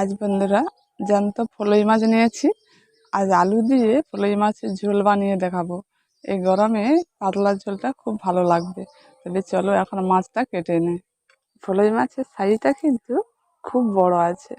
আজ বন্ধুরা জ্যান্ত ফলই মাছ নিয়েছি। আজ আলু দিয়ে ফলই মাছের ঝোল বানিয়ে দেখাবো। এই গরমে পাতলা ঝোলটা খুব ভালো লাগবে। তবে চলো এখন মাছটা কেটে নে। ফলই মাছের সাইজটা কিন্তু খুব বড় আছে।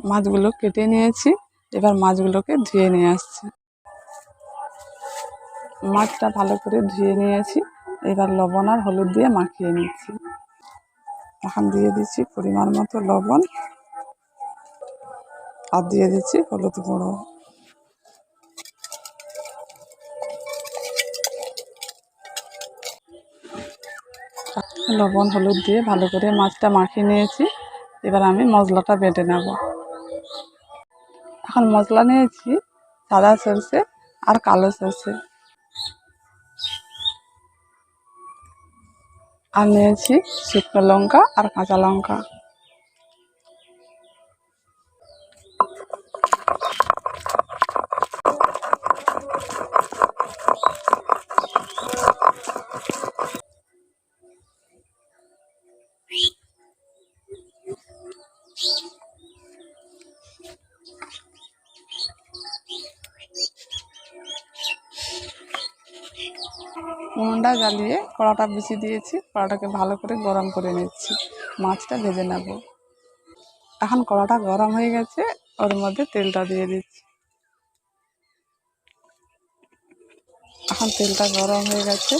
মাছগুলো কেটে নিয়েছি, এবার মাছগুলোকে ধুয়ে নিয়ে আসছি। মাছটা ভালো করে ধুয়ে নিয়েছি, এবার লবণ আর হলুদ দিয়ে মাখিয়ে নিচ্ছি। এখন দিয়ে দিচ্ছি পরিমাণ মতো লবণ আর দিয়ে দিচ্ছি হলুদ গুঁড়ো। লবণ হলুদ দিয়ে ভালো করে মাছটা মাখিয়ে নিয়েছি, এবার আমি মশলাটা বেটে নেব। এখন মশলা নিয়েছি সাদা সরষে আর কালো সরষে, আর নিয়েছি শুকনো লঙ্কা আর কাঁচা লঙ্কা। উনুনটা জ্বালিয়ে কড়াটা বসিয়ে দিয়েছি, কড়াটাকে ভালো করে গরম করে নিচ্ছি, মাছটা ভেজে নেব। এখন কড়াটা গরম হয়ে গেছে, ওর মধ্যে তেলটা দিয়ে দিচ্ছি। এখন তেলটা গরম হয়ে গেছে,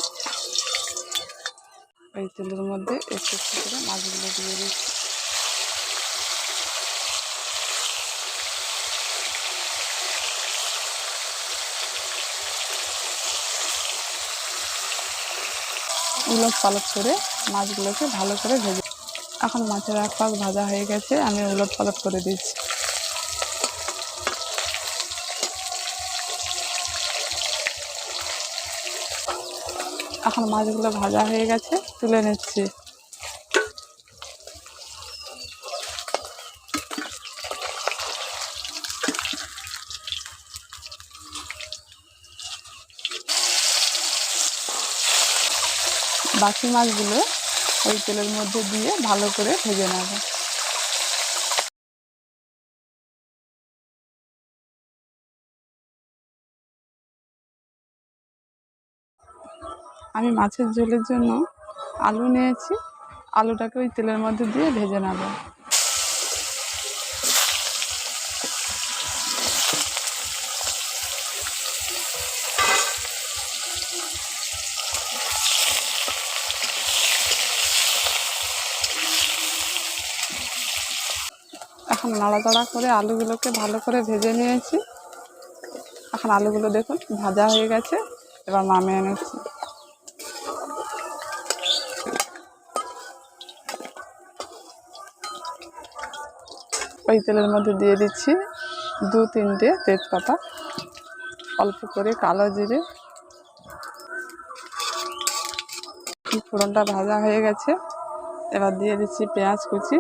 ওই তেলের মধ্যে একটু একটু করে মাছগুলো দিয়ে দিচ্ছি। উলট পালট করে মাছগুলোকে ভালো করে ভেজে, এখন মাছের এক পাশ ভাজা হয়ে গেছে, আমি উলট পালট করে দিচ্ছি। এখন মাছগুলো ভাজা হয়ে গেছে, তুলে নিচ্ছি। বাকি মাছগুলো ওই তেলের মধ্যে দিয়ে ভালো করে ভেজে নেব। আমি মাছের ঝোলের জন্য আলু নিয়েছি, আলুটাকে ওই তেলের মধ্যে দিয়ে ভেজে নেব। এখন নাড়াচাড়া করে আলুগুলোকে ভালো করে ভেজে নিয়েছি। এখন আলুগুলো দেখুন ভাজা হয়ে গেছে, এবার নামিয়ে নিচ্ছি। ওই তেলের মধ্যে দিয়ে দিচ্ছি 2-3টে তেজপাতা, অল্প করে কালো জিরে। ফোড়নটা ভাজা হয়ে গেছে, এবার দিয়ে দিচ্ছি পেঁয়াজ কুচি,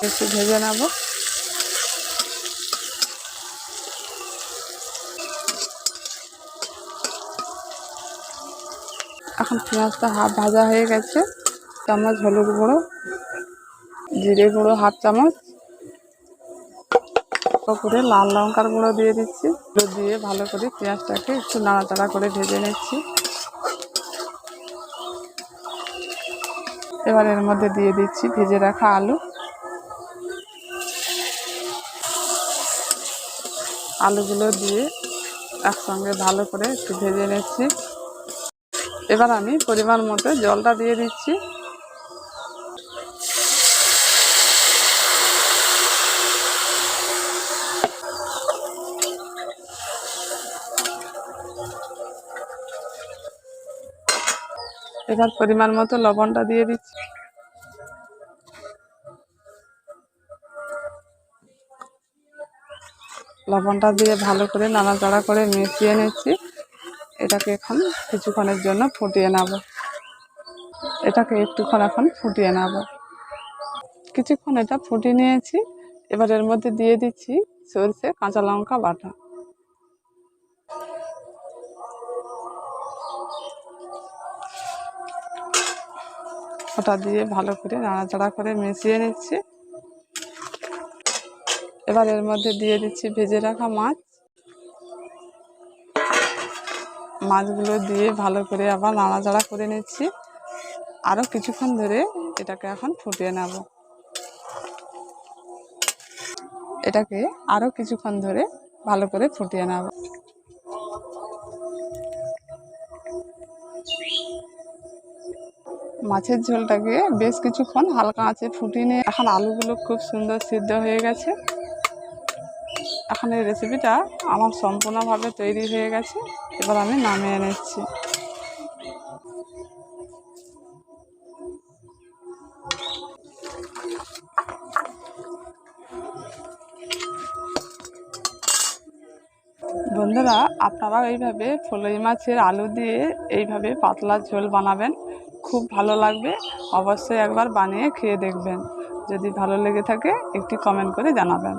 একটু ভেজে নেব। এখন পেঁয়াজটা হাফ ভাজা হয়ে গেছে, চামচ হলুদ গুঁড়ো, জিরে গুঁড়ো হাফ চামচ, করে লাল লঙ্কার গুঁড়ো দিয়ে দিচ্ছি। দিয়ে ভালো করে পেঁয়াজটাকে একটু নাড়াচাড়া করে ভেজে নিচ্ছি। এবার এর মধ্যে দিয়ে দিচ্ছি ভেজে রাখা আলু। আলুগুলো দিয়ে একসঙ্গে ভালো করে একটু ভেজে নিচ্ছি। এবার আমি পরিমাণ মতো জলটা দিয়ে দিচ্ছি। এবার পরিমাণ মতো লবণটা দিয়ে দিচ্ছি। লবণটা দিয়ে ভালো করে নাড়াচাড়া করে মিশিয়ে নিচ্ছি। এটাকে এখন কিছুক্ষণের জন্য ফুটিয়ে নেব। এটাকে একটুক্ষণ এখন ফুটিয়ে নেব। কিছুক্ষণ এটা ফুটিয়ে নিয়েছি। এবার এর মধ্যে দিয়ে দিচ্ছি সরষে কাঁচা লঙ্কা বাটা। ওটা দিয়ে ভালো করে নাড়াচাড়া করে মিশিয়ে নিচ্ছি। এবার এর মধ্যে দিয়ে দিচ্ছি ভেজে রাখা মাছ। মাছগুলো দিয়ে ভালো করে আবার নাড়াচাড়া করে নিচ্ছি। আরও কিছুক্ষণ ধরে এটাকে এখন ফুটিয়ে নেব। এটাকে আরও কিছুক্ষণ ধরে ভালো করে ফুটিয়ে নেব। মাছের ঝোলটাকে বেশ কিছুক্ষণ হালকা আঁচে ফুটিয়ে নিয়ে এখন আলুগুলো খুব সুন্দর সিদ্ধ হয়ে গেছে। এখন এই রেসিপিটা আমার সম্পূর্ণভাবে তৈরি হয়ে গেছে। এবার আমি নামিয়ে নিচ্ছি। বন্ধুরা, আপনারা এইভাবে ফলই মাছের আলু দিয়ে এইভাবে পাতলা ঝোল বানাবেন, খুব ভালো লাগবে। অবশ্যই একবার বানিয়ে খেয়ে দেখবেন। যদি ভালো লেগে থাকে একটি কমেন্ট করে জানাবেন।